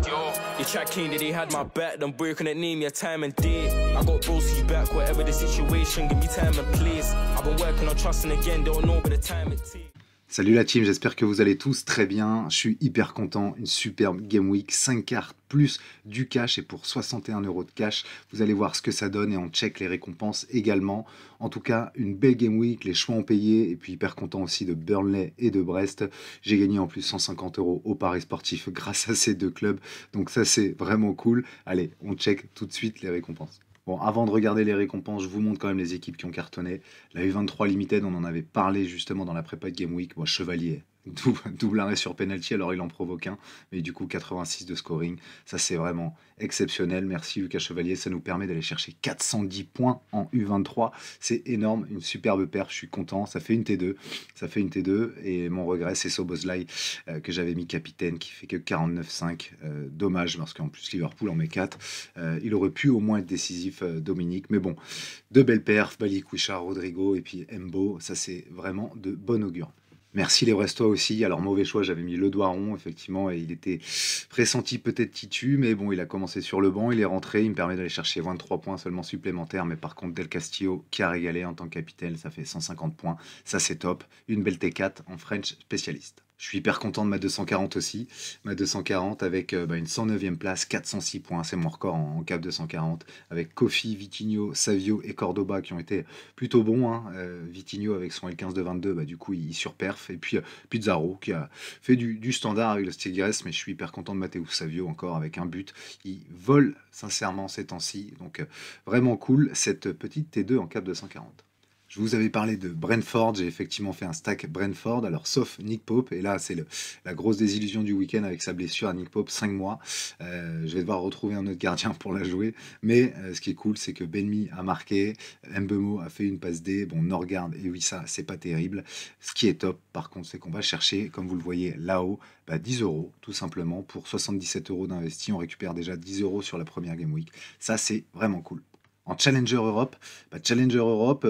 Your chat king that they had my back, them boy couldn't name your time and day. I got bros who's back, whatever the situation, give me time and place. I've been working on trusting again, they don't know but the time it takes. Salut la team, j'espère que vous allez tous très bien. Je suis hyper content, une superbe Game Week, 5 cartes plus du cash et pour 61 € de cash. Vous allez voir ce que ça donne et on check les récompenses également. En tout cas, une belle Game Week, les choix ont payé et puis hyper content aussi de Burnley et de Brest. J'ai gagné en plus 150 € au pari sportif grâce à ces deux clubs. Donc ça c'est vraiment cool. Allez, on check tout de suite les récompenses. Bon, avant de regarder les récompenses, je vous montre quand même les équipes qui ont cartonné. La U23 Limited, on en avait parlé justement dans la prépa de Game Week. Bon, Chevalier, double arrêt sur penalty, alors il en provoque un. Mais du coup, 86 de scoring. Ça, c'est vraiment exceptionnel. Merci Lucas Chevalier. Ça nous permet d'aller chercher 410 points en U23. C'est énorme, une superbe perf. Je suis content. Ça fait une T2. Ça fait une T2. Et mon regret, c'est Szoboszlai que j'avais mis capitaine, qui fait que 49,5. Dommage, parce qu'en plus, Liverpool en met 4. Il aurait pu au moins être décisif, Dominique. Mais bon, de belles perfs. Balikwisha, Rodrigo et puis Mbo. Ça, c'est vraiment de bon augure. Merci les Brestois aussi. Alors, mauvais choix, j'avais mis Le Doiron, effectivement, et il était pressenti peut-être titu, mais bon, il a commencé sur le banc, il est rentré, il me permet d'aller chercher 23 points seulement supplémentaires, mais par contre, Del Castillo qui a régalé en tant que capitaine, ça fait 150 points, ça c'est top. Une belle T4 en French spécialiste. Je suis hyper content de ma 240 aussi, ma 240 avec une 109e place, 406 points, c'est mon record en cap 240, avec Kofi, Vitinho, Savio et Cordoba qui ont été plutôt bons. Vitinho avec son L15 de 22, du coup il surperf, et puis Pizarro qui a fait du standard avec le style Grèce, mais je suis hyper content de Matteo Savio encore avec un but. Il vole sincèrement ces temps-ci, donc vraiment cool cette petite T2 en cap 240. Je vous avais parlé de Brentford, j'ai effectivement fait un stack Brentford, alors sauf Nick Pope, et là c'est la grosse désillusion du week-end avec sa blessure à Nick Pope, 5 mois. Je vais devoir retrouver un autre gardien pour la jouer, mais ce qui est cool c'est que Benmi a marqué, Mbemo a fait une passe D, bon Norgard et Wissa c'est pas terrible. Ce qui est top par contre c'est qu'on va chercher, comme vous le voyez là-haut, 10 € tout simplement, pour 77 € d'investi, on récupère déjà 10 € sur la première Game Week, ça c'est vraiment cool. En Challenger Europe,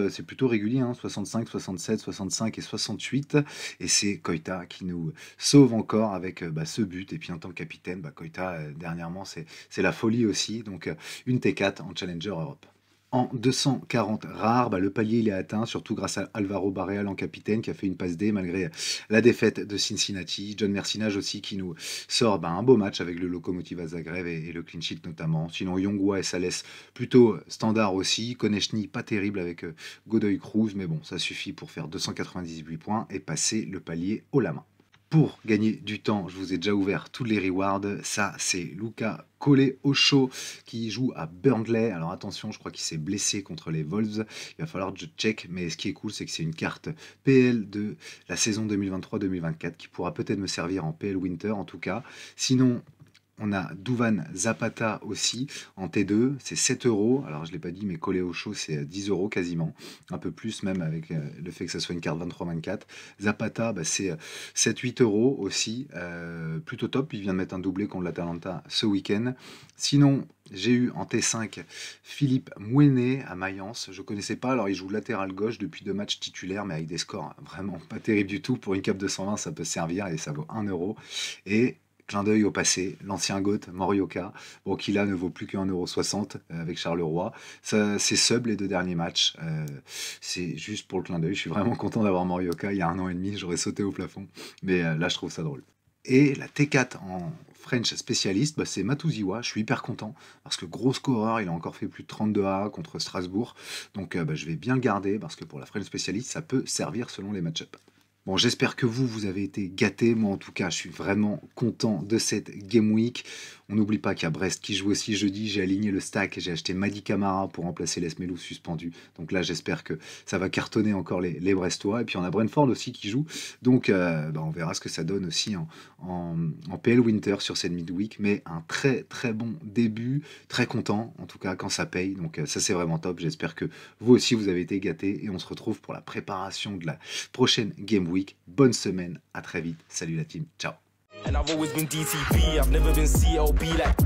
c'est plutôt régulier, 65, 67, 65 et 68. Et c'est Koita qui nous sauve encore avec ce but. Et puis en tant que capitaine, Koita, dernièrement, c'est la folie aussi. Donc une T4 en Challenger Europe. En 240 rares, le palier il est atteint, surtout grâce à Alvaro Barreal en capitaine qui a fait une passe D malgré la défaite de Cincinnati. John Mercinage aussi qui nous sort un beau match avec le Lokomotiva Zagreb et le clean sheet notamment. Sinon Yongwa et Sales plutôt standard aussi. Konechny pas terrible avec Godoy Cruz, mais bon ça suffit pour faire 298 points et passer le palier haut la main. Pour gagner du temps, je vous ai déjà ouvert tous les rewards. Ça, c'est Luca Collet-Ocho qui joue à Burnley. Alors attention, je crois qu'il s'est blessé contre les Wolves. Il va falloir que je check. Mais ce qui est cool, c'est que c'est une carte PL de la saison 2023-2024 qui pourra peut-être me servir en PL Winter en tout cas. Sinon, on a Duvan Zapata aussi en T2, c'est 7 €. Alors je ne l'ai pas dit, mais collé au chaud, c'est 10 € quasiment. Un peu plus même avec le fait que ça soit une carte 23-24. Zapata, c'est 7-8 € aussi. Plutôt top, il vient de mettre un doublé contre l'Atalanta ce week-end. Sinon, j'ai eu en T5 Philippe Mouenet à Mayence. Je ne connaissais pas, alors il joue latéral gauche depuis 2 matchs titulaires, mais avec des scores vraiment pas terribles du tout. Pour une cap de 120, ça peut servir et ça vaut 1 €. Et clin d'œil au passé, l'ancien GOAT, Morioka, qui là ne vaut plus que 1,60 € avec Charleroi. C'est sub les 2 derniers matchs. C'est juste pour le clin d'œil. Je suis vraiment content d'avoir Morioka. Il y a 1 an et demi, j'aurais sauté au plafond. Mais là, je trouve ça drôle. Et la T4 en French spécialiste, c'est Matuziwa. Je suis hyper content parce que gros scoreur, il a encore fait plus de 32 AA contre Strasbourg. Donc je vais bien le garder parce que pour la French spécialiste, ça peut servir selon les match-ups. Bon, j'espère que vous avez été gâtés. Moi, en tout cas, je suis vraiment content de cette Game Week. On n'oublie pas qu'il y a Brest qui joue aussi jeudi. J'ai aligné le stack et j'ai acheté Madi Camara pour remplacer Les Melou suspendu. Donc là, j'espère que ça va cartonner encore les Brestois. Et puis, on a Brentford aussi qui joue. Donc, on verra ce que ça donne aussi en PL Winter sur cette midweek. Mais un très, très bon début. Très content, en tout cas, quand ça paye. Donc, ça, c'est vraiment top. J'espère que vous aussi, vous avez été gâtés. Et on se retrouve pour la préparation de la prochaine Game Week. Bonne semaine. À très vite. Salut la team. Ciao. And I've always been DTB, I've never been CLB like